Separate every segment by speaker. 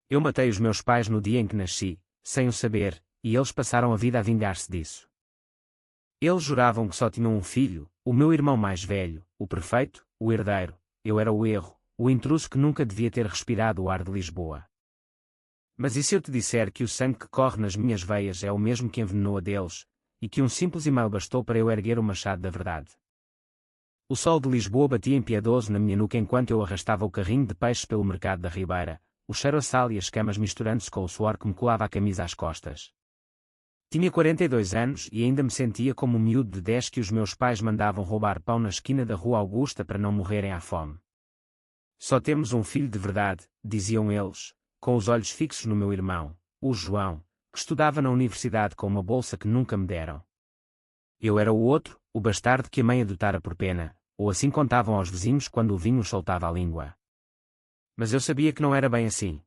Speaker 1: Eu matei os meus pais no dia em que nasci, sem o saber, e eles passaram a vida a vingar-se disso. Eles juravam que só tinham um filho, o meu irmão mais velho, o perfeito, o herdeiro. Eu era o erro, o intruso que nunca devia ter respirado o ar de Lisboa. Mas e se eu te disser que o sangue que corre nas minhas veias é o mesmo que envenenou a deles, e que um simples e-mail bastou para eu erguer o machado da verdade? O sol de Lisboa batia impiedoso na minha nuca enquanto eu arrastava o carrinho de peixes pelo mercado da Ribeira, o cheiro a sal e as camas misturando-se com o suor que me colava a camisa às costas. Tinha 42 anos e ainda me sentia como um miúdo de 10 que os meus pais mandavam roubar pão na esquina da Rua Augusta para não morrerem à fome. Só temos um filho de verdade, diziam eles, com os olhos fixos no meu irmão, o João, que estudava na universidade com uma bolsa que nunca me deram. Eu era o outro, o bastardo que a mãe adotara por pena, ou assim contavam aos vizinhos quando o vinho soltava a língua. Mas eu sabia que não era bem assim.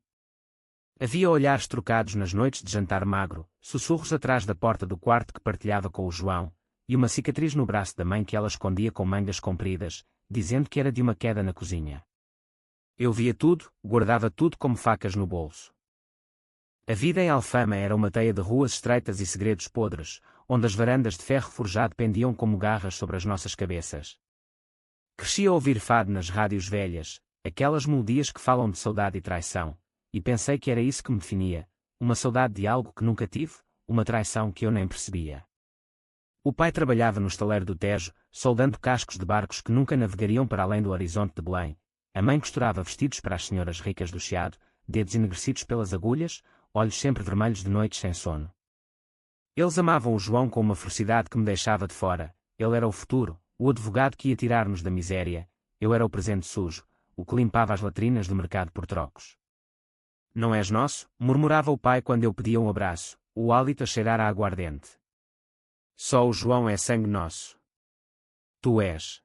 Speaker 1: Havia olhares trocados nas noites de jantar magro, sussurros atrás da porta do quarto que partilhava com o João, e uma cicatriz no braço da mãe que ela escondia com mangas compridas, dizendo que era de uma queda na cozinha. Eu via tudo, guardava tudo como facas no bolso. A vida em Alfama era uma teia de ruas estreitas e segredos podres, onde as varandas de ferro forjado pendiam como garras sobre as nossas cabeças. Cresci a ouvir fado nas rádios velhas, aquelas melodias que falam de saudade e traição, e pensei que era isso que me definia, uma saudade de algo que nunca tive, uma traição que eu nem percebia. O pai trabalhava no estaleiro do Tejo, soldando cascos de barcos que nunca navegariam para além do horizonte de Belém. A mãe costurava vestidos para as senhoras ricas do Chiado, dedos enegrecidos pelas agulhas, olhos sempre vermelhos de noites sem sono. Eles amavam o João com uma ferocidade que me deixava de fora. Ele era o futuro, o advogado que ia tirar-nos da miséria. Eu era o presente sujo, o que limpava as latrinas do mercado por trocos. Não és nosso? Murmurava o pai quando eu pedia um abraço, o hálito a cheirar a aguardente. Só o João é sangue nosso. Tu és.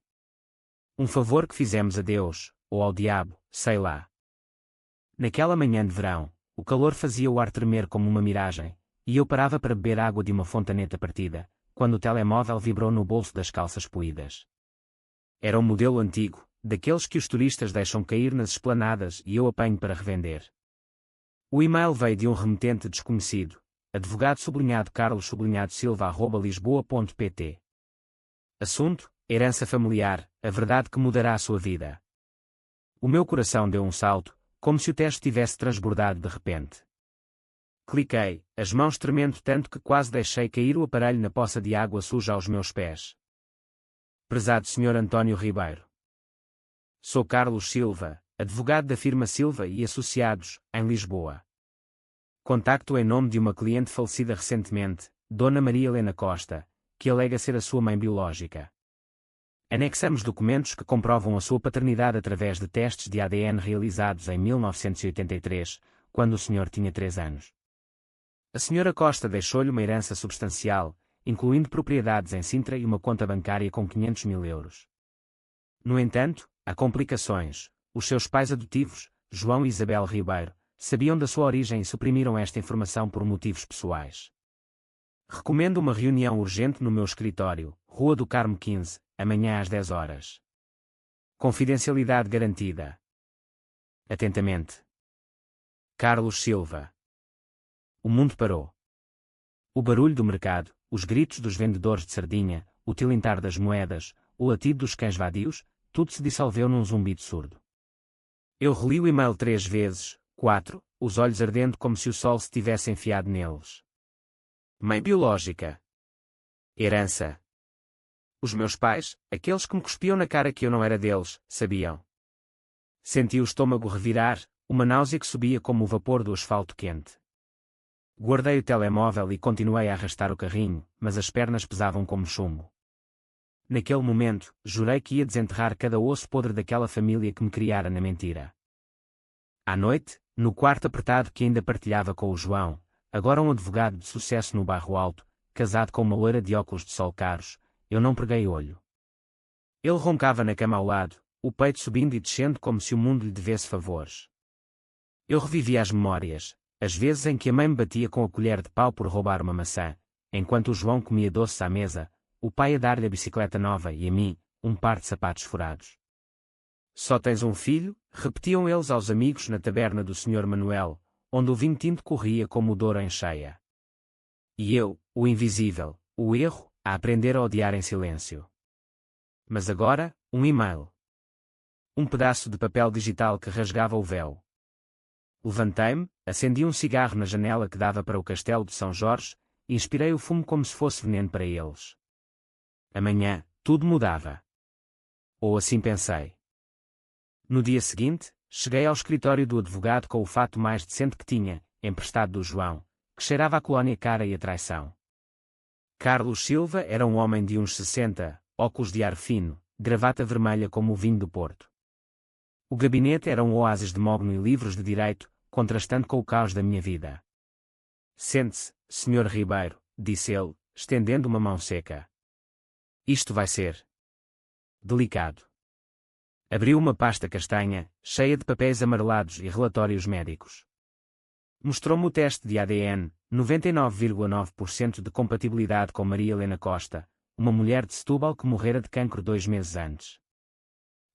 Speaker 1: Um favor que fizemos a Deus, ou ao diabo, sei lá. Naquela manhã de verão, o calor fazia o ar tremer como uma miragem, e eu parava para beber água de uma fontaneta partida, quando o telemóvel vibrou no bolso das calças poídas. Era um modelo antigo, daqueles que os turistas deixam cair nas esplanadas e eu apanho para revender. O e-mail veio de um remetente desconhecido, advogado_Carlos_Silva@lisboa.pt. Assunto: herança familiar, a verdade que mudará a sua vida. O meu coração deu um salto, como se o texto tivesse transbordado de repente. Cliquei, as mãos tremendo tanto que quase deixei cair o aparelho na poça de água suja aos meus pés. Prezado Sr. António Ribeiro. Sou Carlos Silva, advogado da firma Silva e Associados, em Lisboa. Contacto em nome de uma cliente falecida recentemente, Dona Maria Helena Costa, que alega ser a sua mãe biológica. Anexamos documentos que comprovam a sua paternidade através de testes de ADN realizados em 1983, quando o senhor tinha 3 anos. A senhora Costa deixou-lhe uma herança substancial, incluindo propriedades em Sintra e uma conta bancária com 500 mil euros. No entanto, há complicações. Os seus pais adotivos, João e Isabel Ribeiro, sabiam da sua origem e suprimiram esta informação por motivos pessoais. Recomendo uma reunião urgente no meu escritório, Rua do Carmo 15, amanhã às 10 horas. Confidencialidade garantida. Atentamente. Carlos Silva. O mundo parou. O barulho do mercado, os gritos dos vendedores de sardinha, o tilintar das moedas, o latido dos cães vadios, tudo se dissolveu num zumbido surdo. Eu reli o e-mail 3 vezes, 4, os olhos ardendo como se o sol se tivesse enfiado neles. Mãe biológica. Herança. Os meus pais, aqueles que me cuspiam na cara que eu não era deles, sabiam. Senti o estômago revirar, uma náusea que subia como o vapor do asfalto quente. Guardei o telemóvel e continuei a arrastar o carrinho, mas as pernas pesavam como chumbo. Naquele momento, jurei que ia desenterrar cada osso podre daquela família que me criara na mentira. À noite, no quarto apertado que ainda partilhava com o João, agora um advogado de sucesso no bairro Alto, casado com uma loira de óculos de sol caros, eu não preguei olho. Ele roncava na cama ao lado, o peito subindo e descendo como se o mundo lhe devesse favores. Eu revivia as memórias, as vezes em que a mãe me batia com a colher de pau por roubar uma maçã, enquanto o João comia doces à mesa, o pai a dar-lhe a bicicleta nova e a mim, um par de sapatos furados. Só tens um filho? Repetiam eles aos amigos na taberna do Sr. Manuel, onde o vinho tinto corria como o Douro em cheia. E eu, o invisível, o erro, a aprender a odiar em silêncio. Mas agora, um e-mail. Um pedaço de papel digital que rasgava o véu. Levantei-me, acendi um cigarro na janela que dava para o castelo de São Jorge, e inspirei o fumo como se fosse veneno para eles. Amanhã, tudo mudava. Ou assim pensei. No dia seguinte, cheguei ao escritório do advogado com o fato mais decente que tinha, emprestado do João, que cheirava a colónia cara e a traição. Carlos Silva era um homem de uns 60, óculos de ar fino, gravata vermelha como o vinho do Porto. O gabinete era um oásis de mogno e livros de direito, contrastando com o caos da minha vida. Sente-se, Sr. Ribeiro, disse ele, estendendo uma mão seca. Isto vai ser delicado. Abriu uma pasta castanha, cheia de papéis amarelados e relatórios médicos. Mostrou-me o teste de ADN, 99,9% de compatibilidade com Maria Helena Costa, uma mulher de Setúbal que morrera de cancro 2 meses antes.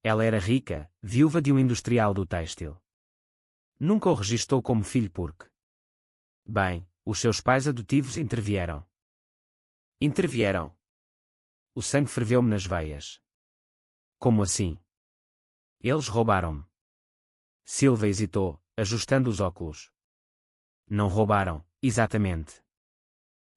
Speaker 1: Ela era rica, viúva de um industrial do têxtil. Nunca o registou como filho porque... Bem, os seus pais adotivos intervieram. Intervieram. O sangue ferveu-me nas veias. Como assim? Eles roubaram-me. Silva hesitou, ajustando os óculos. Não roubaram, exatamente.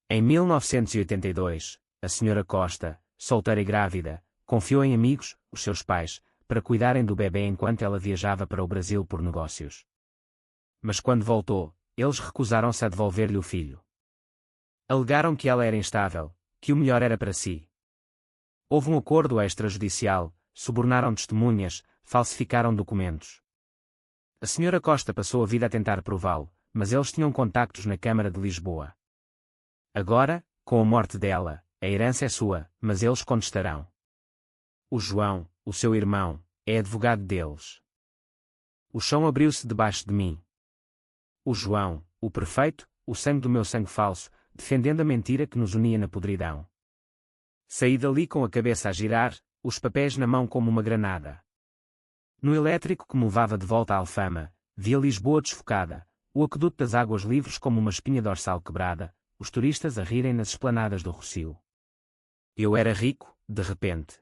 Speaker 1: Em 1982, a Sra. Costa, solteira e grávida, confiou em amigos, os seus pais, para cuidarem do bebê enquanto ela viajava para o Brasil por negócios. Mas quando voltou, eles recusaram-se a devolver-lhe o filho. Alegaram que ela era instável, que o melhor era para si. Houve um acordo extrajudicial, subornaram testemunhas, falsificaram documentos. A Sra. Costa passou a vida a tentar prová-lo, mas eles tinham contactos na Câmara de Lisboa. Agora, com a morte dela, a herança é sua, mas eles contestarão. O João, o seu irmão, é advogado deles. O chão abriu-se debaixo de mim. O João, o perfeito, o sangue do meu sangue falso, defendendo a mentira que nos unia na podridão. Saí dali com a cabeça a girar, os papéis na mão como uma granada. No elétrico que me levava de volta à Alfama, via Lisboa desfocada, o aqueduto das águas livres como uma espinha dorsal quebrada, os turistas a rirem nas esplanadas do Rossio. Eu era rico, de repente.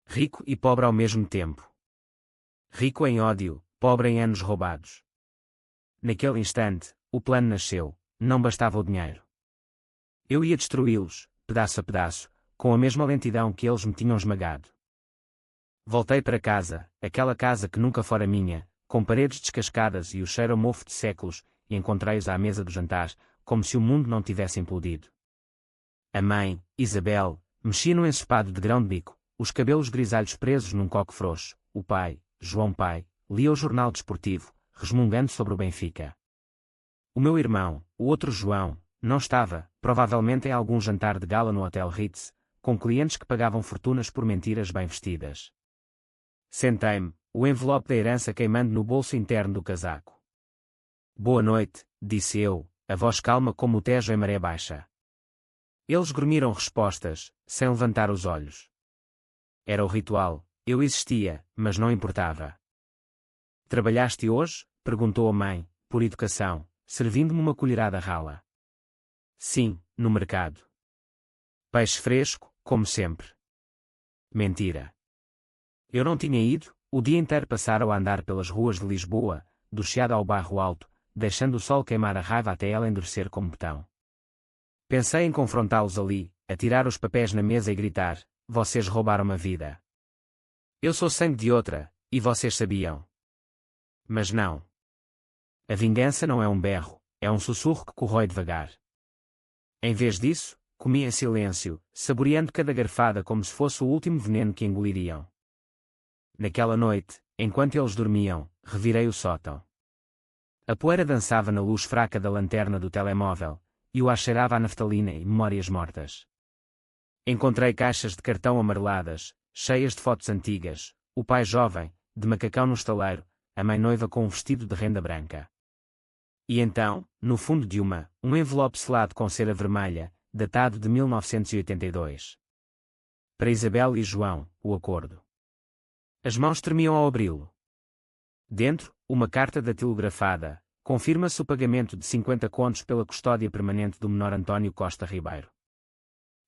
Speaker 1: Rico e pobre ao mesmo tempo. Rico em ódio, pobre em anos roubados. Naquele instante, o plano nasceu, não bastava o dinheiro. Eu ia destruí-los, pedaço a pedaço, com a mesma lentidão que eles me tinham esmagado. Voltei para casa, aquela casa que nunca fora minha, com paredes descascadas e o cheiro a mofo de séculos, e encontrei-os à mesa do jantar, como se o mundo não tivesse implodido. A mãe, Isabel, mexia num ensopado de grão de bico, os cabelos grisalhos presos num coque frouxo. O pai, João Pai, lia o jornal desportivo, resmungando sobre o Benfica. O meu irmão, o outro João, não estava, provavelmente em algum jantar de gala no Hotel Ritz, com clientes que pagavam fortunas por mentiras bem vestidas. Sentei-me, o envelope da herança queimando no bolso interno do casaco. Boa noite, disse eu, a voz calma como o Tejo em maré baixa. Eles grunhiram respostas, sem levantar os olhos. Era o ritual, eu existia, mas não importava. Trabalhaste hoje? Perguntou a mãe, por educação, servindo-me uma colherada rala. Sim, no mercado. Peixe fresco, como sempre. Mentira. Eu não tinha ido, o dia inteiro passaram a andar pelas ruas de Lisboa, do Chiado ao Bairro Alto, deixando o sol queimar a raiva até ela endurecer como betão. Pensei em confrontá-los ali, atirar os papéis na mesa e gritar: vocês roubaram-me a vida. Eu sou sangue de outra, e vocês sabiam. Mas não. A vingança não é um berro, é um sussurro que corrói devagar. Em vez disso, comi em silêncio, saboreando cada garfada como se fosse o último veneno que engoliriam. Naquela noite, enquanto eles dormiam, revirei o sótão. A poeira dançava na luz fraca da lanterna do telemóvel, e o ar cheirava a naftalina e memórias mortas. Encontrei caixas de cartão amareladas, cheias de fotos antigas, o pai jovem, de macacão no estaleiro, a mãe noiva com um vestido de renda branca. E então, no fundo de um envelope selado com cera vermelha, datado de 1982. Para Isabel e João, o acordo. As mãos tremiam ao abri-lo. Dentro, uma carta datilografada, confirma-se o pagamento de 50 contos pela custódia permanente do menor António Costa Ribeiro.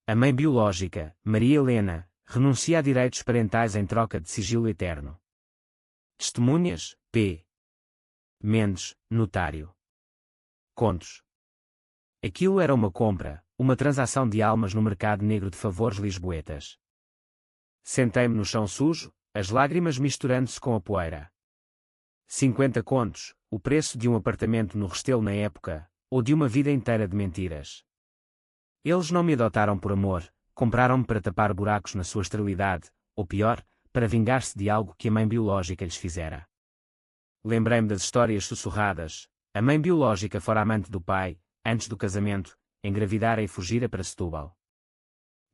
Speaker 1: A mãe biológica, Maria Helena, renuncia a direitos parentais em troca de sigilo eterno. Testemunhas, P. Mendes, notário. Contos. Aquilo era uma compra, uma transação de almas no mercado negro de favores lisboetas. Sentei-me no chão sujo, as lágrimas misturando-se com a poeira. 50 contos, o preço de um apartamento no Restelo na época, ou de uma vida inteira de mentiras. Eles não me adotaram por amor, compraram-me para tapar buracos na sua esterilidade, ou pior, para vingar-se de algo que a mãe biológica lhes fizera. Lembrei-me das histórias sussurradas. A mãe biológica fora amante do pai, antes do casamento, engravidara e fugira para Setúbal.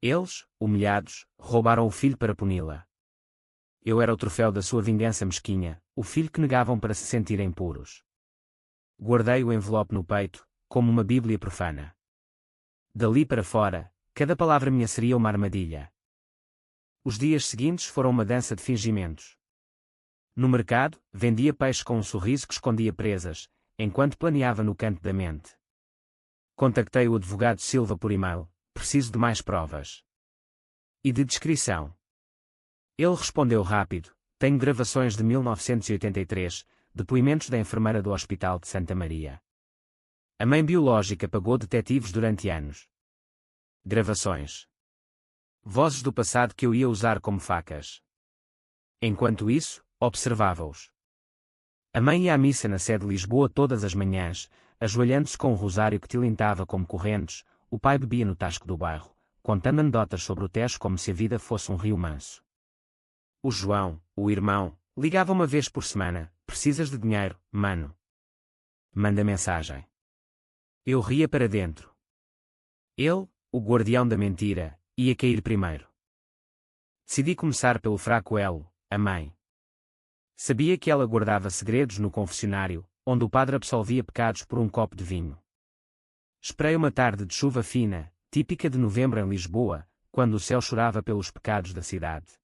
Speaker 1: Eles, humilhados, roubaram o filho para puni-la. Eu era o troféu da sua vingança mesquinha, o filho que negavam para se sentirem puros. Guardei o envelope no peito, como uma bíblia profana. Dali para fora, cada palavra minha seria uma armadilha. Os dias seguintes foram uma dança de fingimentos. No mercado, vendia peixe com um sorriso que escondia presas, enquanto planeava no canto da mente. Contactei o advogado Silva por e-mail, preciso de mais provas. E de descrição. Ele respondeu rápido, tenho gravações de 1983, depoimentos da enfermeira do Hospital de Santa Maria. A mãe biológica pagou detetives durante anos. Gravações. Vozes do passado que eu ia usar como facas. Enquanto isso, observava-os. A mãe ia à missa na sede de Lisboa todas as manhãs, ajoelhando-se com um rosário que tilintava como correntes, o pai bebia no tasco do bairro, contando anedotas sobre o Tejo como se a vida fosse um rio manso. O João, o irmão, ligava uma vez por semana, precisas de dinheiro, mano? Manda mensagem. Eu ria para dentro. Ele, o guardião da mentira, ia cair primeiro. Decidi começar pelo fraco elo, a mãe. Sabia que ela guardava segredos no confessionário, onde o padre absolvia pecados por um copo de vinho. Esperei uma tarde de chuva fina, típica de novembro em Lisboa, quando o céu chorava pelos pecados da cidade.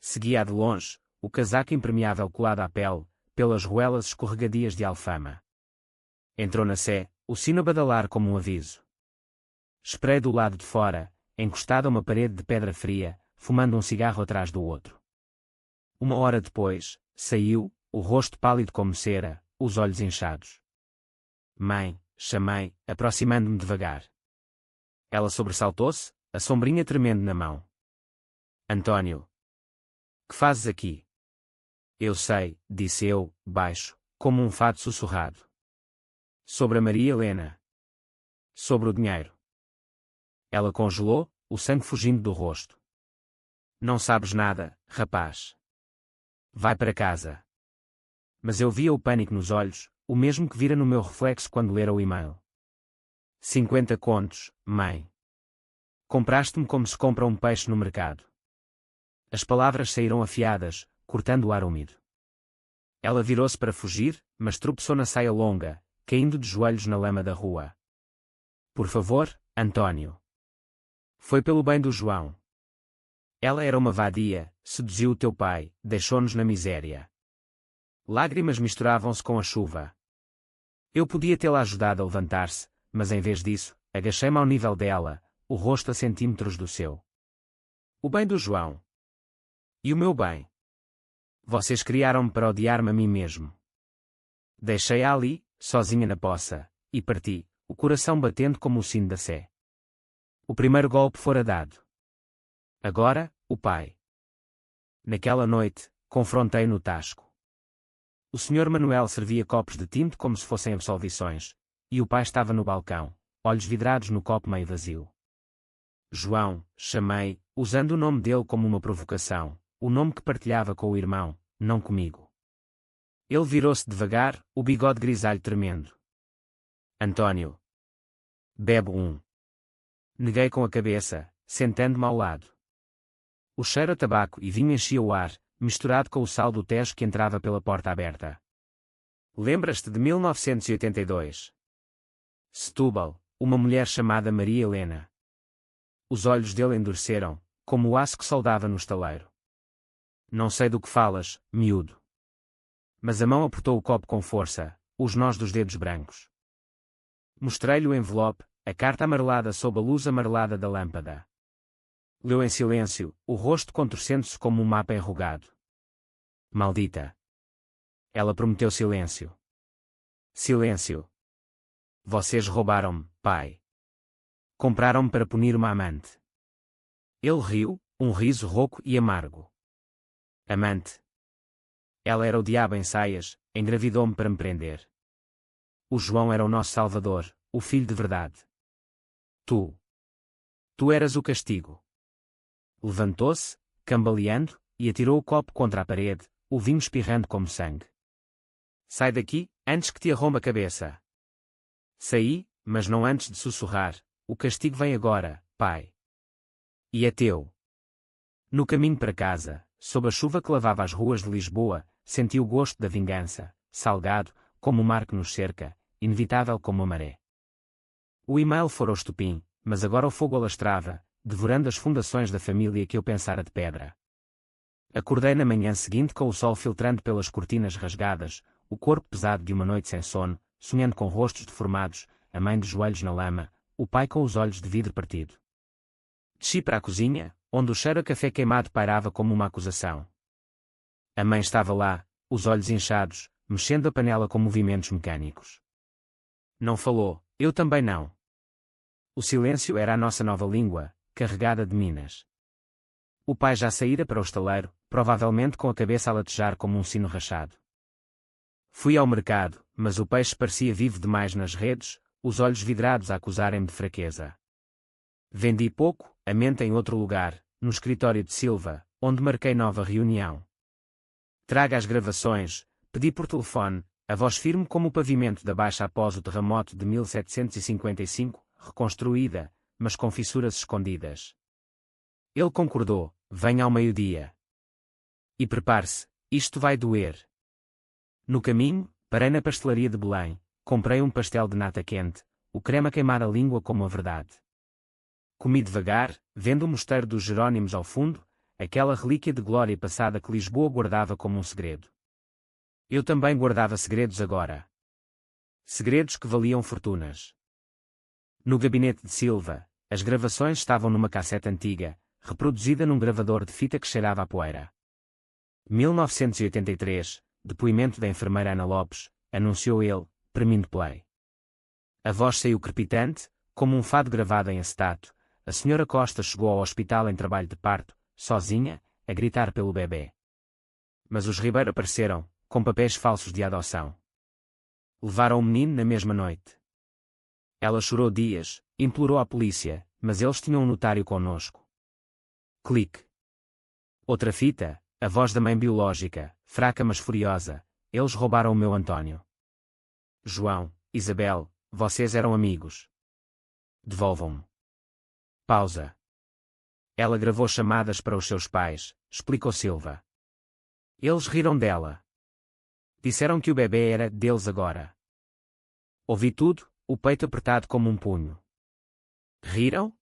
Speaker 1: Seguia de longe, o casaco impermeável colado à pele, pelas ruelas escorregadias de Alfama. Entrou na sé, o sino a badalar como um aviso. Esperei do lado de fora, encostado a uma parede de pedra fria, fumando um cigarro atrás do outro. Uma hora depois, saiu, o rosto pálido como cera, os olhos inchados. Mãe, chamei, aproximando-me devagar. Ela sobressaltou-se, a sombrinha tremendo na mão. António. Que fazes aqui? Eu sei, disse eu, baixo, como um fado sussurrado. Sobre a Maria Helena. Sobre o dinheiro. Ela congelou, o sangue fugindo do rosto. Não sabes nada, rapaz. Vai para casa. Mas eu via o pânico nos olhos, o mesmo que vira no meu reflexo quando lera o e-mail. 50 contos, mãe. Compraste-me como se compra um peixe no mercado. As palavras saíram afiadas, cortando o ar úmido. Ela virou-se para fugir, mas tropeçou na saia longa, caindo de joelhos na lama da rua. Por favor, António. Foi pelo bem do João. Ela era uma vadia, seduziu o teu pai, deixou-nos na miséria. Lágrimas misturavam-se com a chuva. Eu podia tê-la ajudado a levantar-se, mas em vez disso, agachei-me ao nível dela, o rosto a centímetros do seu. O bem do João. E o meu bem? Vocês criaram-me para odiar-me a mim mesmo. Deixei-a ali, sozinha na poça, e parti, o coração batendo como o sino da sé. O primeiro golpe fora dado. Agora, o pai. Naquela noite, confrontei no tasco. O Sr. Manuel servia copos de tinto como se fossem absolvições, e o pai estava no balcão, olhos vidrados no copo meio vazio. João, chamei, usando o nome dele como uma provocação, o nome que partilhava com o irmão, não comigo. Ele virou-se devagar, o bigode grisalho tremendo. António. Bebe um. Neguei com a cabeça, sentando-me ao lado. O cheiro a tabaco e vinho enchia o ar, misturado com o sal do Tejo que entrava pela porta aberta. Lembras-te de 1982? Setúbal, uma mulher chamada Maria Helena. Os olhos dele endureceram, como o aço que soldava no estaleiro. Não sei do que falas, miúdo. Mas a mão apertou o copo com força, os nós dos dedos brancos. Mostrei-lhe o envelope, a carta amarelada sob a luz amarelada da lâmpada. Leu em silêncio, o rosto contorcendo-se como um mapa enrugado. Maldita! Ela prometeu silêncio. Silêncio. Vocês roubaram-me, pai. Compraram-me para punir uma amante. Ele riu, um riso rouco e amargo. Amante. Ela era o diabo em saias, engravidou-me para me prender. O João era o nosso salvador, o filho de verdade. Tu eras o castigo. Levantou-se, cambaleando, e atirou o copo contra a parede, o vinho espirrando como sangue. Sai daqui, antes que te arromba a cabeça. Saí, mas não antes de sussurrar, o castigo vem agora, pai. E é teu. No caminho para casa, sob a chuva que lavava as ruas de Lisboa, senti o gosto da vingança, salgado, como o mar que nos cerca, inevitável como a maré. O e-mail fora o estupim, mas agora o fogo alastrava, devorando as fundações da família que eu pensara de pedra. Acordei na manhã seguinte com o sol filtrando pelas cortinas rasgadas, o corpo pesado de uma noite sem sono, sonhando com rostos deformados, a mãe de joelhos na lama, o pai com os olhos de vidro partido. Desci para a cozinha, onde o cheiro a café queimado pairava como uma acusação. A mãe estava lá, os olhos inchados, mexendo a panela com movimentos mecânicos. Não falou, eu também não. O silêncio era a nossa nova língua, carregada de minas. O pai já saíra para o estaleiro, provavelmente com a cabeça a latejar como um sino rachado. Fui ao mercado, mas o peixe parecia vivo demais nas redes, os olhos vidrados a acusarem-me de fraqueza. Vendi pouco, a mente em outro lugar, no escritório de Silva, onde marquei nova reunião. Traga as gravações, pedi por telefone, a voz firme como o pavimento da baixa após o terremoto de 1755, reconstruída, mas com fissuras escondidas. Ele concordou, venha ao meio-dia. E prepare-se, isto vai doer. No caminho, parei na pastelaria de Belém, comprei um pastel de nata quente, o creme a queimar a língua como a verdade. Comi devagar, vendo o mosteiro dos Jerónimos ao fundo, aquela relíquia de glória passada que Lisboa guardava como um segredo. Eu também guardava segredos agora. Segredos que valiam fortunas. No gabinete de Silva, as gravações estavam numa cassete antiga, reproduzida num gravador de fita que cheirava a poeira. 1983, depoimento da enfermeira Ana Lopes, anunciou ele, premindo play. A voz saiu crepitante, como um fado gravado em acetato. A senhora Costa chegou ao hospital em trabalho de parto, sozinha, a gritar pelo bebê. Mas os Ribeiro apareceram, com papéis falsos de adoção. Levaram o menino na mesma noite. Ela chorou dias, implorou à polícia, mas eles tinham um notário conosco. Clique. Outra fita, a voz da mãe biológica, fraca mas furiosa. Eles roubaram o meu Antônio. João, Isabel, vocês eram amigos. Devolvam-me. Pausa. Ela gravou chamadas para os seus pais, explicou Silva. Eles riram dela. Disseram que o bebê era deles agora. Ouvi tudo, o peito apertado como um punho. Riram?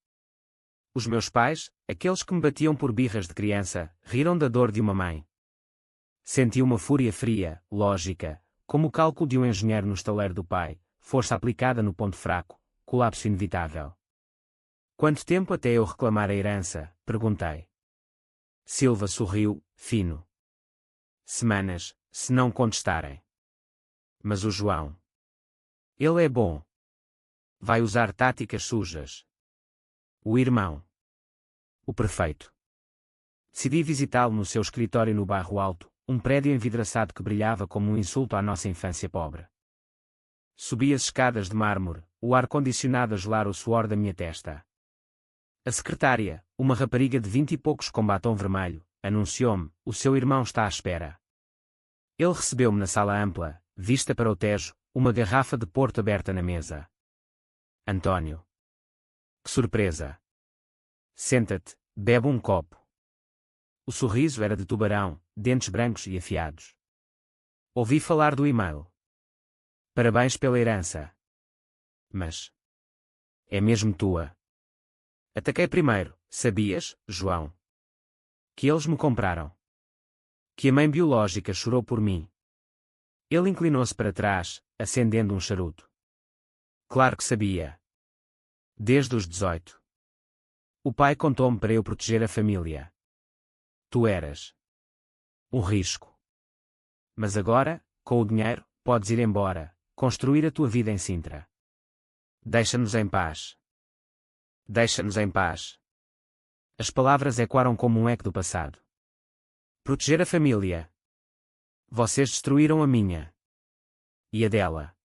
Speaker 1: Os meus pais, aqueles que me batiam por birras de criança, riram da dor de uma mãe. Senti uma fúria fria, lógica, como o cálculo de um engenheiro no estaleiro do pai, força aplicada no ponto fraco, colapso inevitável. Quanto tempo até eu reclamar a herança? Perguntei. Silva sorriu, fino. Semanas, se não contestarem. Mas o João. Ele é bom. Vai usar táticas sujas. O irmão. O prefeito. Decidi visitá-lo no seu escritório no Bairro Alto, um prédio envidraçado que brilhava como um insulto à nossa infância pobre. Subi as escadas de mármore, o ar-condicionado a gelar o suor da minha testa. A secretária, uma rapariga de 20 e poucos com batom vermelho, anunciou-me, o seu irmão está à espera. Ele recebeu-me na sala ampla, vista para o Tejo, uma garrafa de Porto aberta na mesa. Antônio. Que surpresa! Senta-te, bebe um copo. O sorriso era de tubarão, dentes brancos e afiados. Ouvi falar do e-mail. Parabéns pela herança. Mas é mesmo tua. Ataquei primeiro, sabias, João? Que eles me compraram. Que a mãe biológica chorou por mim. Ele inclinou-se para trás, acendendo um charuto. Claro que sabia. Desde os 18. O pai contou-me para eu proteger a família. Tu eras um risco. Mas agora, com o dinheiro, podes ir embora, construir a tua vida em Sintra. Deixa-nos em paz. Deixa-nos em paz. As palavras ecoaram como um eco do passado. Proteger a família. Vocês destruíram a minha. E a dela.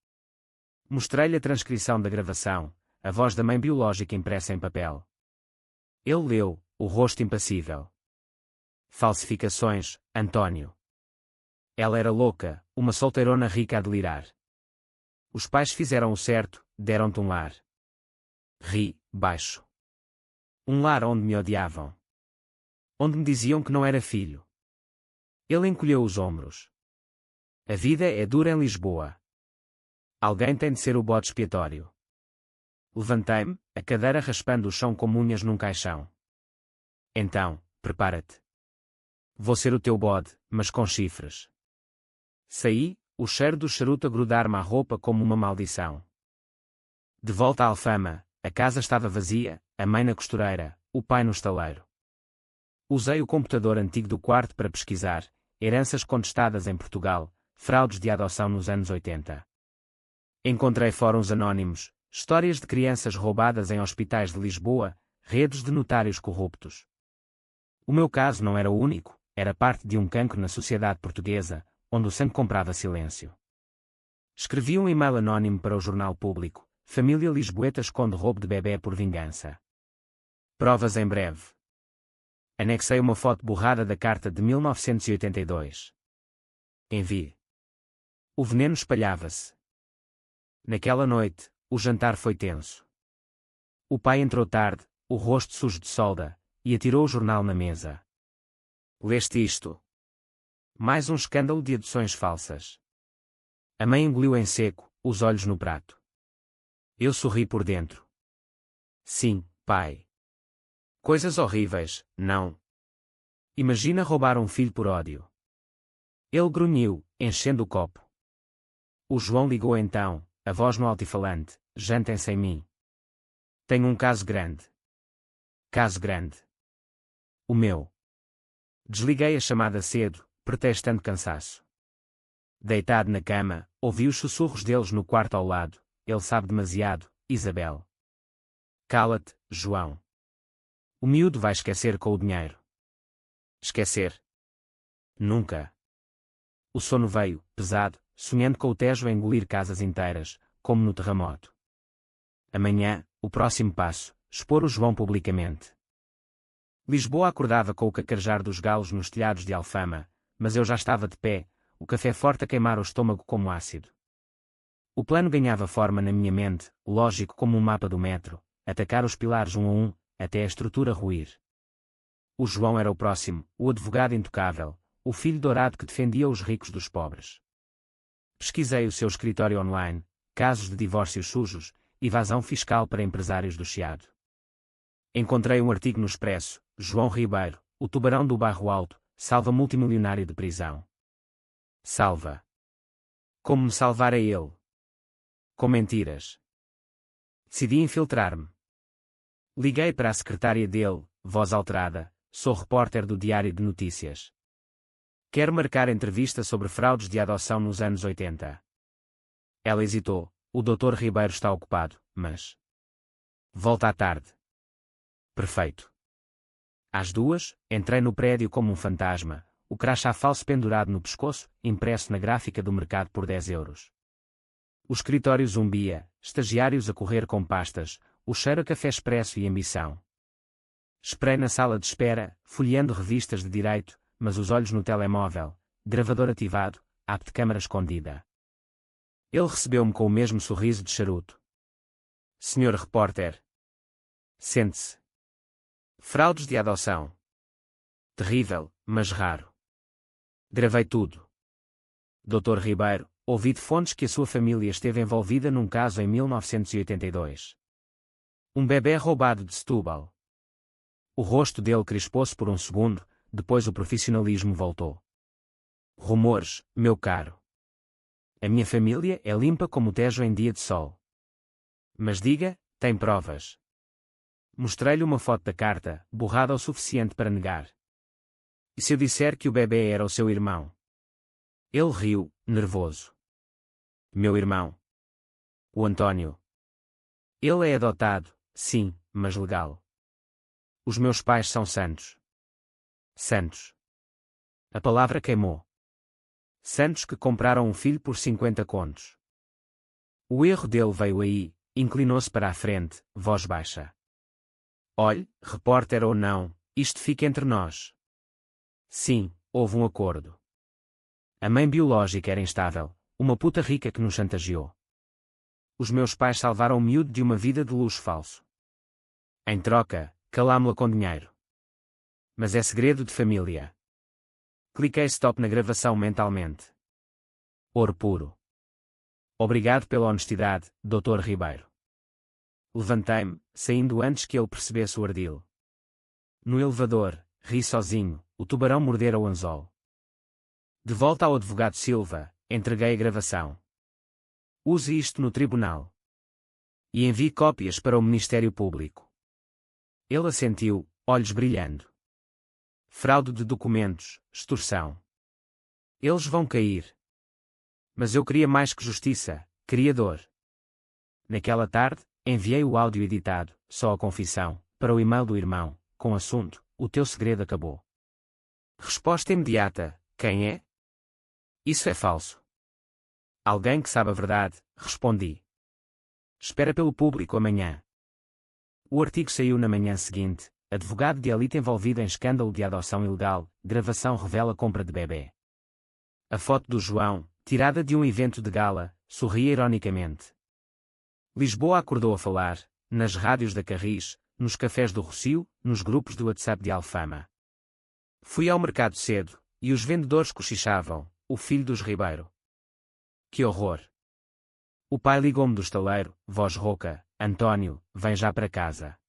Speaker 1: Mostrei-lhe a transcrição da gravação, a voz da mãe biológica impressa em papel. Ele leu, o rosto impassível. Falsificações, António. Ela era louca, uma solteirona rica a delirar. Os pais fizeram o certo, deram-te um lar. Ri, baixo. Um lar onde me odiavam. Onde me diziam que não era filho. Ele encolheu os ombros. A vida é dura em Lisboa. Alguém tem de ser o bode expiatório. Levantei-me, a cadeira raspando o chão como unhas num caixão. Então, prepara-te. Vou ser o teu bode, mas com chifres. Saí, o cheiro do charuto a grudar-me à roupa como uma maldição. De volta à Alfama, a casa estava vazia, a mãe na costureira, o pai no estaleiro. Usei o computador antigo do quarto para pesquisar, heranças contestadas em Portugal, fraudes de adoção nos anos 80. Encontrei fóruns anónimos, histórias de crianças roubadas em hospitais de Lisboa, redes de notários corruptos. O meu caso não era o único, era parte de um cancro na sociedade portuguesa, onde o sangue comprava silêncio. Escrevi um e-mail anónimo para o Jornal Público: família lisboeta esconde roubo de bebê por vingança. Provas em breve. Anexei uma foto borrada da carta de 1982. Envie. O veneno espalhava-se. Naquela noite, o jantar foi tenso. O pai entrou tarde, o rosto sujo de solda, e atirou o jornal na mesa. Leste isto? Mais um escândalo de adoções falsas. A mãe engoliu em seco, os olhos no prato. Eu sorri por dentro. Sim, pai. Coisas horríveis, não? Imagina roubar um filho por ódio. Ele grunhiu, enchendo o copo. O João ligou então, a voz no altifalante: jantem sem mim. Tenho um caso grande. Caso grande. O meu. Desliguei a chamada cedo, pretextando cansaço. Deitado na cama, ouvi os sussurros deles no quarto ao lado. Ele sabe demasiado, Isabel. Cala-te, João. O miúdo vai esquecer com o dinheiro. Esquecer? Nunca. O sono veio, pesado, sonhando com o Tejo a engolir casas inteiras, como no terremoto. Amanhã, o próximo passo: expor o João publicamente. Lisboa acordava com o cacarjar dos galos nos telhados de Alfama, mas eu já estava de pé, o café forte a queimar o estômago como ácido. O plano ganhava forma na minha mente, lógico como um mapa do metro, atacar os pilares um a um, até a estrutura ruir. O João era o próximo, o advogado intocável, o filho dourado que defendia os ricos dos pobres. Pesquisei o seu escritório online, casos de divórcios sujos, evasão fiscal para empresários do Chiado. Encontrei um artigo no Expresso: João Ribeiro, o tubarão do Bairro Alto, salva multimilionário de prisão. Salva. Como me salvar a ele? Com mentiras. Decidi infiltrar-me. Liguei para a secretária dele, voz alterada: sou repórter do Diário de Notícias. Quero marcar entrevista sobre fraudes de adoção nos anos 80. Ela hesitou: o Dr. Ribeiro está ocupado, mas... volta à tarde. Perfeito. Às 2, entrei no prédio como um fantasma, o crachá falso pendurado no pescoço, impresso na gráfica do mercado por 10 euros. O escritório zumbia, estagiários a correr com pastas, o cheiro a café expresso e ambição. Esperei na sala de espera, folheando revistas de direito, mas os olhos no telemóvel, gravador ativado, app de câmara escondida. Ele recebeu-me com o mesmo sorriso de charuto. Senhor repórter. Sente-se. Fraudes de adoção. Terrível, mas raro. Gravei tudo. Dr. Ribeiro, ouvi de fontes que a sua família esteve envolvida num caso em 1982. Um bebê roubado de Setúbal. O rosto dele crispou-se por um segundo, depois o profissionalismo voltou. Rumores, meu caro. A minha família é limpa como o Tejo em dia de sol. Mas diga, tem provas? Mostrei-lhe uma foto da carta, borrada o suficiente para negar. E se eu disser que o bebê era o seu irmão? Ele riu, nervoso. Meu irmão. O Antônio. Ele é adotado, sim, mas legal. Os meus pais são santos. Santos. A palavra queimou. Santos que compraram um filho por 50 contos. O erro dele veio aí, inclinou-se para a frente, voz baixa. Olhe, repórter ou não, isto fica entre nós. Sim, houve um acordo. A mãe biológica era instável, uma puta rica que nos chantageou. Os meus pais salvaram o miúdo de uma vida de luxo falso. Em troca, calámo-la com dinheiro. Mas é segredo de família. Cliquei stop na gravação mentalmente. Ouro puro. Obrigado pela honestidade, Dr. Ribeiro. Levantei-me, saindo antes que ele percebesse o ardil. No elevador, ri sozinho, o tubarão mordera o anzol. De volta ao advogado Silva, entreguei a gravação. Use isto no tribunal. E envie cópias para o Ministério Público. Ele assentiu, olhos brilhando. Fraude de documentos, extorsão. Eles vão cair. Mas eu queria mais que justiça, queria dor. Naquela tarde, enviei o áudio editado, só a confissão, para o e-mail do irmão, com o assunto: o teu segredo acabou. Resposta imediata: quem é? Isso é falso. Alguém que sabe a verdade, respondi. Espera pelo público amanhã. O artigo saiu na manhã seguinte. Advogado de elite envolvido em escândalo de adoção ilegal, gravação revela compra de bebê. A foto do João, tirada de um evento de gala, sorria ironicamente. Lisboa acordou a falar, nas rádios da Carris, nos cafés do Rossio, nos grupos do WhatsApp de Alfama. Fui ao mercado cedo, e os vendedores cochichavam: o filho dos Ribeiro. Que horror! O pai ligou-me do estaleiro, voz rouca: Antônio, vem já para casa.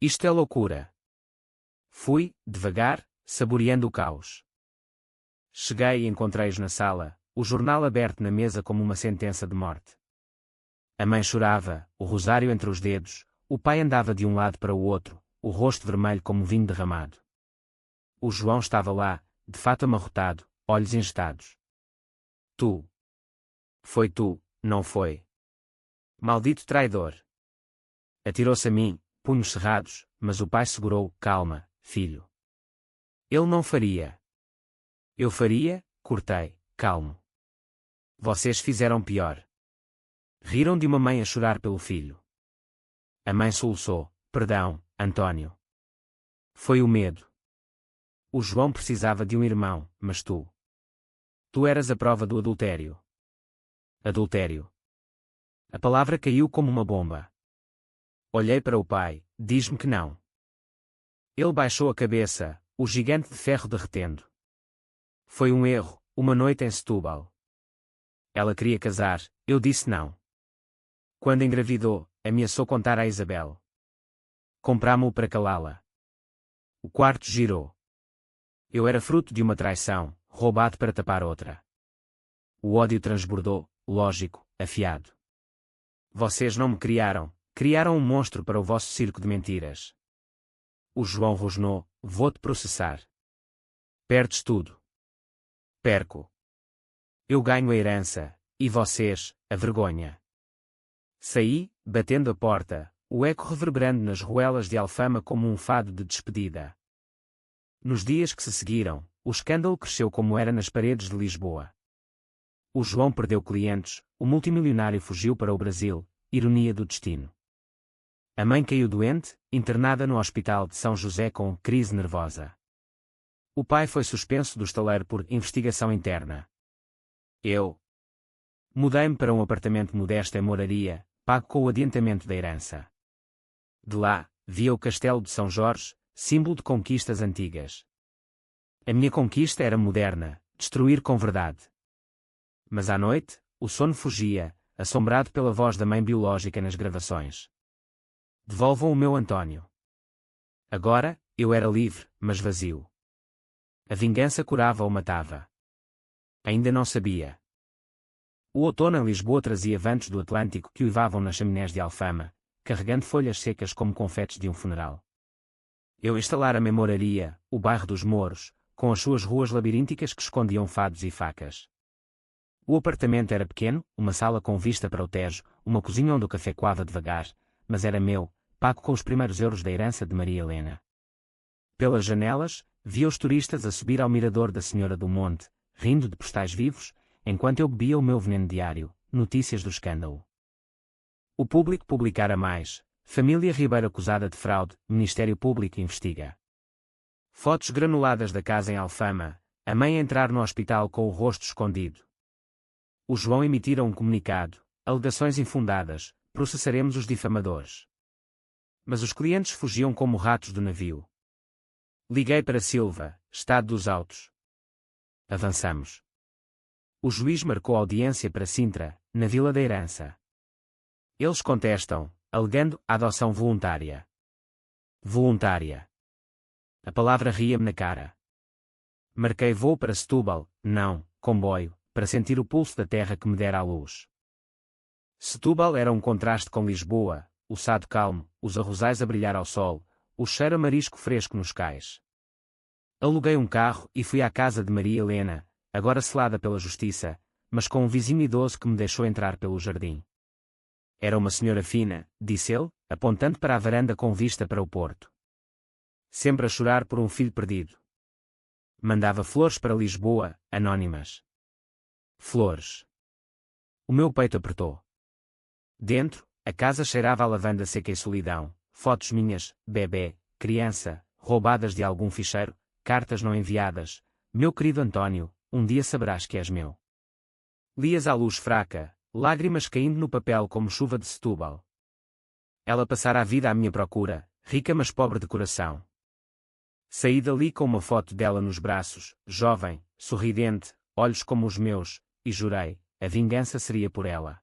Speaker 1: Isto é loucura. Fui, devagar, saboreando o caos. Cheguei e encontrei-os na sala, o jornal aberto na mesa como uma sentença de morte. A mãe chorava, o rosário entre os dedos, o pai andava de um lado para o outro, o rosto vermelho como vinho derramado. O João estava lá, de fato amarrotado, olhos engestados. Tu. Foi tu, não foi? Maldito traidor. Atirou-se a mim, punhos cerrados, mas o pai segurou: calma, filho. Ele não faria. Eu faria, cortei, calmo. Vocês fizeram pior. Riram de uma mãe a chorar pelo filho. A mãe soluçou: perdão, Antônio. Foi o medo. O João precisava de um irmão, mas tu. Tu eras a prova do adultério. Adultério. A palavra caiu como uma bomba. Olhei para o pai: diz-me que não. Ele baixou a cabeça, o gigante de ferro derretendo. Foi um erro, uma noite em Setúbal. Ela queria casar, eu disse não. Quando engravidou, ameaçou contar a Isabel. Comprámo-o para calá-la. O quarto girou. Eu era fruto de uma traição, roubado para tapar outra. O ódio transbordou, lógico, afiado. Vocês não me criaram. Criaram um monstro para o vosso circo de mentiras. O João rosnou: vou-te processar. Perdes tudo. Perco. Eu ganho a herança, e vocês, a vergonha. Saí, batendo a porta, o eco reverberando nas ruelas de Alfama como um fado de despedida. Nos dias que se seguiram, o escândalo cresceu como era nas paredes de Lisboa. O João perdeu clientes, o multimilionário fugiu para o Brasil, ironia do destino. A mãe caiu doente, internada no hospital de São José com crise nervosa. O pai foi suspenso do estaleiro por investigação interna. Eu mudei-me para um apartamento modesto em Moraria, pago com o adiantamento da herança. De lá, via o castelo de São Jorge, símbolo de conquistas antigas. A minha conquista era moderna, destruir com verdade. Mas à noite, o sono fugia, assombrado pela voz da mãe biológica nas gravações. Devolvam o meu Antônio. Agora, eu era livre, mas vazio. A vingança curava ou matava. Ainda não sabia. O outono em Lisboa trazia ventos do Atlântico que uivavam nas chaminés de Alfama, carregando folhas secas como confetes de um funeral. Eu instalara-me em Moraria, o bairro dos Mouros, com as suas ruas labirínticas que escondiam fados e facas. O apartamento era pequeno, uma sala com vista para o Tejo, uma cozinha onde o café coava devagar, mas era meu, pago com os primeiros euros da herança de Maria Helena. Pelas janelas, via os turistas a subir ao mirador da Senhora do Monte, rindo de postais vivos, enquanto eu bebia o meu veneno diário, notícias do escândalo. O público publicara mais: família Ribeiro acusada de fraude, Ministério Público investiga. Fotos granuladas da casa em Alfama, a mãe a entrar no hospital com o rosto escondido. O João emitira um comunicado: alegações infundadas, processaremos os difamadores. Mas os clientes fugiam como ratos do navio. Liguei para Silva, Estado dos Autos. Avançamos. O juiz marcou audiência para Sintra, na Vila da Herança. Eles contestam, alegando a adoção voluntária. Voluntária. A palavra ria-me na cara. Marquei voo para Setúbal, não, comboio, para sentir o pulso da terra que me dera a luz. Setúbal era um contraste com Lisboa, o Sado calmo, os arrozais a brilhar ao sol, o cheiro a marisco fresco nos cais. Aluguei um carro e fui à casa de Maria Helena, agora selada pela justiça, mas com um vizinho idoso que me deixou entrar pelo jardim. Era uma senhora fina, disse ele, apontando para a varanda com vista para o porto. Sempre a chorar por um filho perdido. Mandava flores para Lisboa, anónimas. Flores. O meu peito apertou. Dentro, a casa cheirava a lavanda seca e solidão, fotos minhas, bebê, criança, roubadas de algum ficheiro, cartas não enviadas. Meu querido António, um dia saberás que és meu. Lias à luz fraca, lágrimas caindo no papel como chuva de Setúbal. Ela passara a vida à minha procura, rica mas pobre de coração. Saí dali com uma foto dela nos braços, jovem, sorridente, olhos como os meus, e jurei, a vingança seria por ela.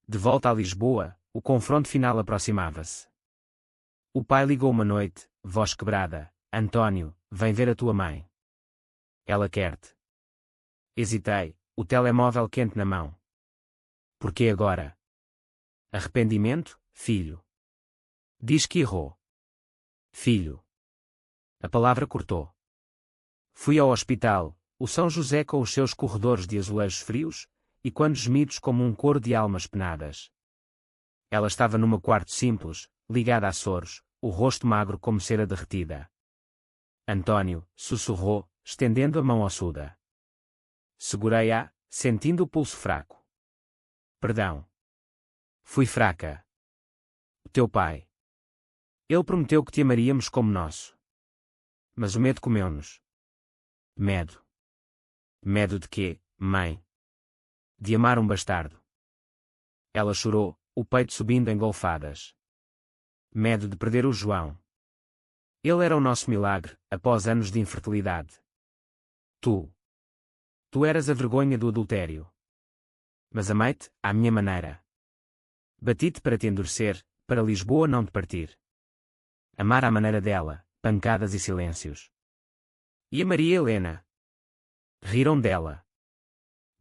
Speaker 1: De volta a Lisboa, o confronto final aproximava-se. O pai ligou uma noite, voz quebrada: António, vem ver a tua mãe. Ela quer-te. Hesitei, o telemóvel quente na mão. Por que agora? Arrependimento, filho. Diz que errou. Filho. A palavra cortou. Fui ao hospital, o São José com os seus corredores de azulejos frios, e quando gemidos como um coro de almas penadas. Ela estava numa quarto simples, ligada a soros, o rosto magro como cera derretida. António, sussurrou, estendendo a mão ossuda. Segurei-a, sentindo o pulso fraco. Perdão. Fui fraca. O teu pai. Ele prometeu que te amaríamos como nosso. Mas o medo comeu-nos. Medo. Medo de quê, mãe? De amar um bastardo. Ela chorou, o peito subindo em golfadas. Medo de perder o João. Ele era o nosso milagre, após anos de infertilidade. Tu eras a vergonha do adultério. Mas amei-te, à minha maneira. Bati-te para te endurecer, para Lisboa não te partir. Amar à maneira dela, pancadas e silêncios. E a Maria Helena? Riram dela.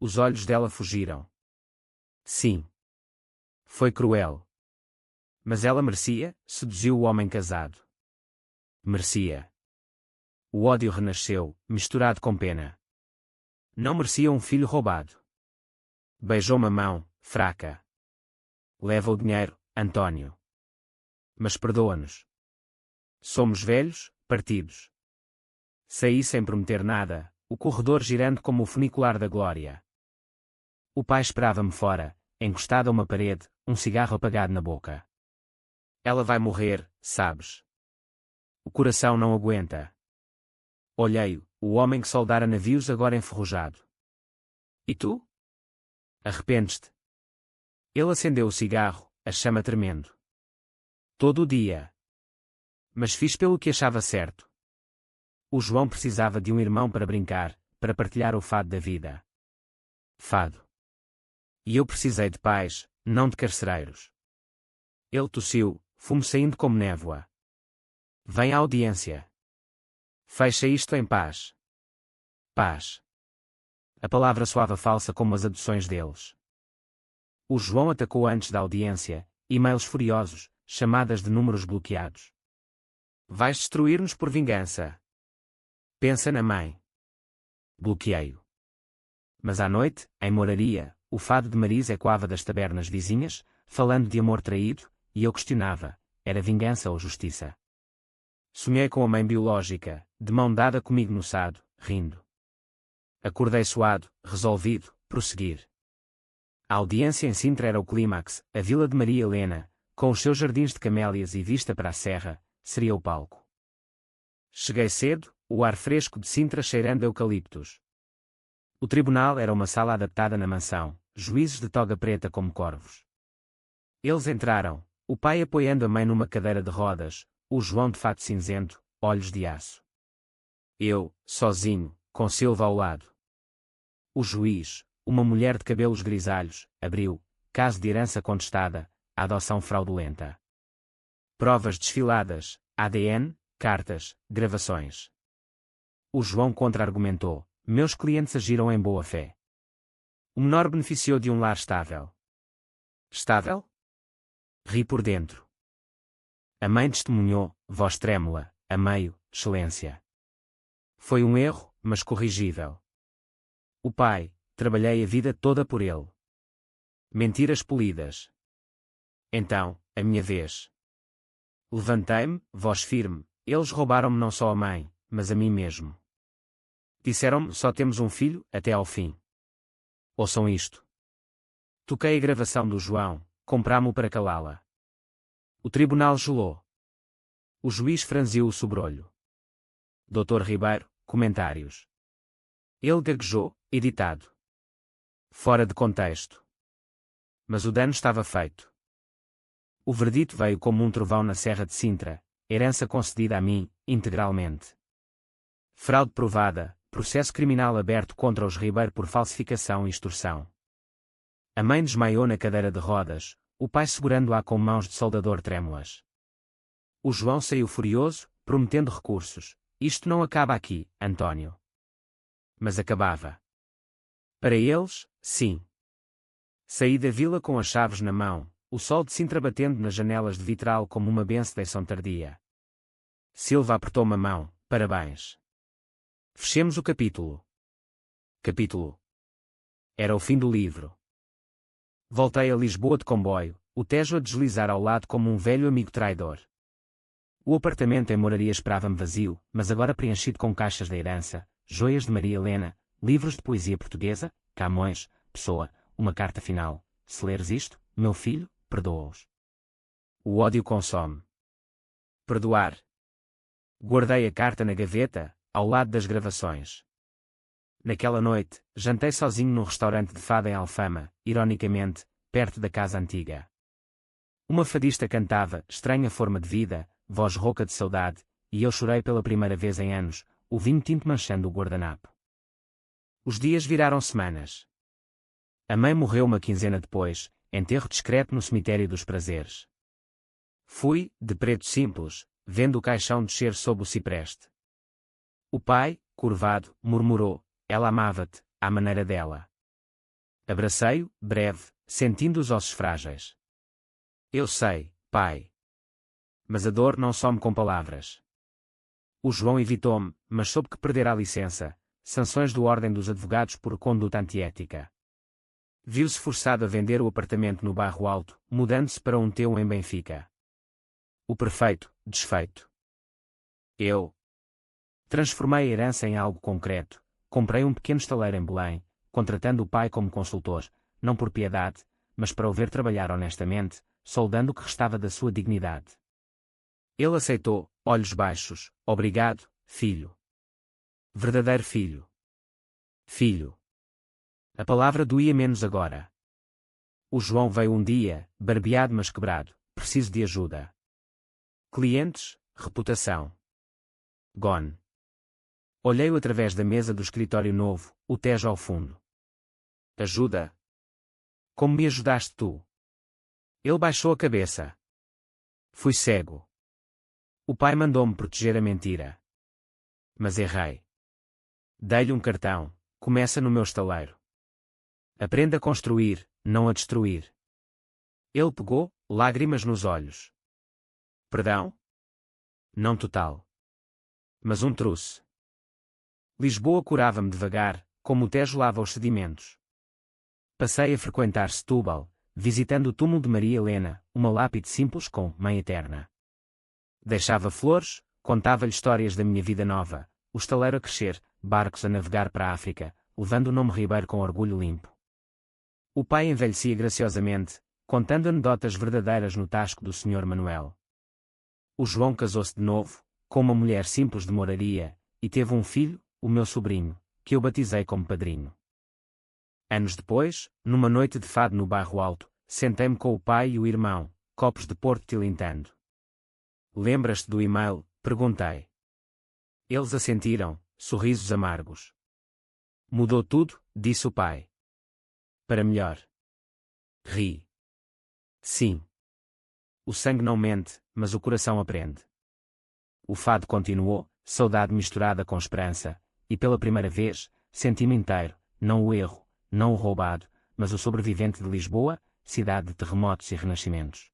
Speaker 1: Os olhos dela fugiram. Sim. Foi cruel. Mas ela merecia, seduziu o homem casado. Merecia. O ódio renasceu, misturado com pena. Não merecia um filho roubado. Beijou-me a mão, fraca. Leva o dinheiro, António. Mas perdoa-nos. Somos velhos, partidos. Saí sem prometer nada, o corredor girando como o funicular da glória. O pai esperava-me fora, encostado a uma parede, um cigarro apagado na boca. Ela vai morrer, sabes. O coração não aguenta. Olhei-o, o homem que soldara navios agora enferrujado. E tu? Arrependes-te? Ele acendeu o cigarro, a chama tremendo. Todo o dia. Mas fiz pelo que achava certo. O João precisava de um irmão para brincar, para partilhar o fado da vida. Fado. E eu precisei de pais, não de carcereiros. Ele tossiu, fumo saindo como névoa. Vem à audiência. Fecha isto em paz. Paz. A palavra soava falsa como as aduções deles. O João atacou antes da audiência, e-mails furiosos, chamadas de números bloqueados. Vais destruir-nos por vingança. Pensa na mãe. Bloqueio. Mas à noite, em Moraria, o fado de Marisa ecoava das tabernas vizinhas, falando de amor traído, e eu questionava, era vingança ou justiça? Sonhei com a mãe biológica, de mão dada comigo no sado, rindo. Acordei suado, resolvido, prosseguir. A audiência em Sintra era o clímax, a vila de Maria Helena, com os seus jardins de camélias e vista para a serra, seria o palco. Cheguei cedo, o ar fresco de Sintra cheirando a eucaliptos. O tribunal era uma sala adaptada na mansão, juízes de toga preta como corvos. Eles entraram, o pai apoiando a mãe numa cadeira de rodas, o João de fato cinzento, olhos de aço. Eu, sozinho, com Silva ao lado. O juiz, uma mulher de cabelos grisalhos, abriu, caso de herança contestada, a adoção fraudulenta. Provas desfiladas, ADN, cartas, gravações. O João contra-argumentou, meus clientes agiram em boa fé. O menor beneficiou de um lar estável. Estável? Ri por dentro. A mãe testemunhou, voz trêmula, a meio, excelência. Foi um erro, mas corrigível. O pai, trabalhei a vida toda por ele. Mentiras polidas. Então, a minha vez. Levantei-me, voz firme, eles roubaram-me não só a mãe, mas a mim mesmo. Disseram-me, só temos um filho, até ao fim. Ouçam isto. Toquei a gravação do João, comprámo para calá-la. O tribunal gelou. O juiz franziu o sobrolho. Dr. Ribeiro, comentários. Ele gaguejou, editado. Fora de contexto. Mas o dano estava feito. O verdito veio como um trovão na Serra de Sintra, herança concedida a mim, integralmente. Fraude provada, processo criminal aberto contra os Ribeiro por falsificação e extorsão. A mãe desmaiou na cadeira de rodas, o pai segurando-a com mãos de soldador trêmulas. O João saiu furioso, prometendo recursos. Isto não acaba aqui, António. Mas acabava. Para eles, sim. Saí da vila com as chaves na mão, o sol de Sintra batendo nas janelas de vitral como uma benção tardia. Silva apertou-me a mão, parabéns. Fechemos o capítulo. Capítulo. Era o fim do livro. Voltei a Lisboa de comboio, o Tejo a deslizar ao lado como um velho amigo traidor. O apartamento em Moraria esperava-me vazio, mas agora preenchido com caixas da herança, joias de Maria Helena, livros de poesia portuguesa, Camões, Pessoa, uma carta final. Se leres isto, meu filho, perdoa-os. O ódio consome. Perdoar. Guardei a carta na gaveta, ao lado das gravações. Naquela noite, jantei sozinho num restaurante de fada em Alfama, ironicamente, perto da casa antiga. Uma fadista cantava, estranha forma de vida, voz rouca de saudade, e eu chorei pela primeira vez em anos, o vinho tinto manchando o guardanapo. Os dias viraram semanas. A mãe morreu uma quinzena depois, enterro discreto no cemitério dos prazeres. Fui, de preto simples, vendo o caixão descer sob o cipreste. O pai, curvado, murmurou, ela amava-te, à maneira dela. Abracei-o, breve, sentindo os ossos frágeis. Eu sei, pai. Mas a dor não some com palavras. O João evitou-me, mas soube que perdera a licença, sanções do Ordem dos Advogados por conduta antiética. Viu-se forçado a vender o apartamento no Bairro Alto, mudando-se para um teu em Benfica. O perfeito, desfeito. Eu transformei a herança em algo concreto, comprei um pequeno estaleiro em Belém, contratando o pai como consultor, não por piedade, mas para o ver trabalhar honestamente, soldando o que restava da sua dignidade. Ele aceitou, olhos baixos, obrigado, filho. Verdadeiro filho. Filho. A palavra doía menos agora. O João veio um dia, barbeado mas quebrado, preciso de ajuda. Clientes, reputação. Gone. Olhei-o através da mesa do escritório novo, o Tejo ao fundo. Ajuda? Como me ajudaste tu? Ele baixou a cabeça. Fui cego. O pai mandou-me proteger a mentira. Mas errei. Dei-lhe um cartão, Começa no meu estaleiro. Aprenda a construir, não a destruir. Ele pegou, lágrimas nos olhos. Perdão? Não total. Mas um truce. Lisboa curava-me devagar, como o Tejo lava os sedimentos. Passei a frequentar Setúbal, visitando o túmulo de Maria Helena, uma lápide simples com Mãe Eterna. Deixava flores, contava-lhe histórias da minha vida nova, o estaleiro a crescer, barcos a navegar para a África, levando o nome Ribeiro com orgulho limpo. O pai envelhecia graciosamente, contando anedotas verdadeiras no tasco do Sr. Manuel. O João casou-se de novo, com uma mulher simples de moraria, e teve um filho, o meu sobrinho, que eu batizei como padrinho. Anos depois, numa noite de fado no Bairro Alto, sentei-me com o pai e o irmão, copos de Porto tilintando. Lembras-te do e-mail? Perguntei. Eles assentiram, sorrisos amargos. Mudou tudo, disse o pai. Para melhor. Ri. Sim. O sangue não mente, mas o coração aprende. O fado continuou, saudade misturada com esperança, e pela primeira vez, senti-me inteiro, não o erro, não o roubado, mas o sobrevivente de Lisboa, cidade de terremotos e renascimentos.